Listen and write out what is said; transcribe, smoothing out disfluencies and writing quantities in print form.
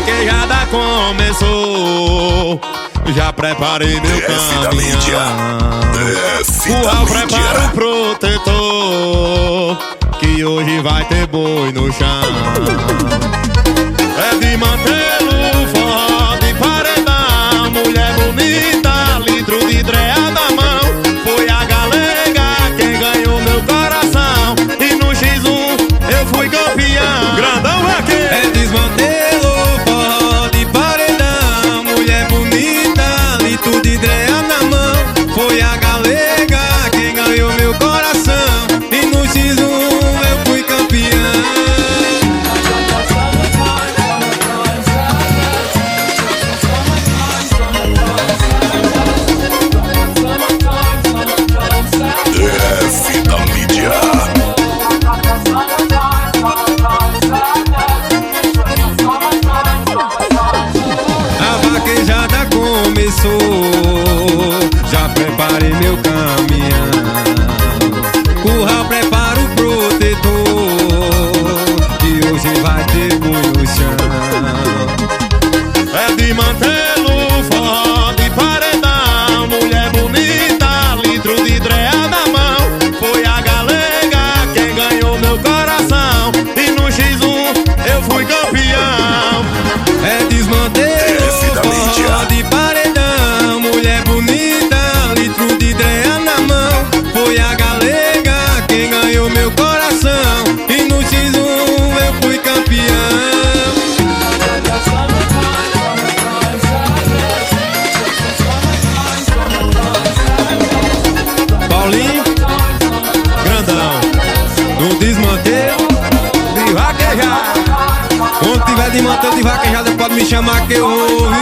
vaquejada começou. Já preparei meu caminhão. Curral, prepara o protetor, que hoje vai ter boi no chão. É de mantê-lo forró de paredão. Mulher bonita, litro de dreia na mão. Foi a galega quem ganhou meu coração. E no X1 eu fui campeão. Grandão aqui. É desmantelo, forró de paredão. Mulher bonita, litro de dreia na mão. Foi a galega quem ganhou meu coração. E no X1 eu fui campeão. DF da mídia. A vaquejada começou. Já preparei meu caminhão. Curral, prepara o protetor, que hoje vai ter boi no chão. É de mantê-lo forró de paredão. Mulher bonita, litro de dreia na mão. Foi a galega quem ganhou meu coração. E no X1 eu fui campeão. É desmantelo, forró de paredão. Mulher bonita, litro de dreia na mão. Foi a galega quem ganhou meu coração. E no X1 eu fui campeão. Paulinho, grandão, no desmantelo de vaquejada. Quando tiver de mantelo de vaquejada pode me chamar que eu vou.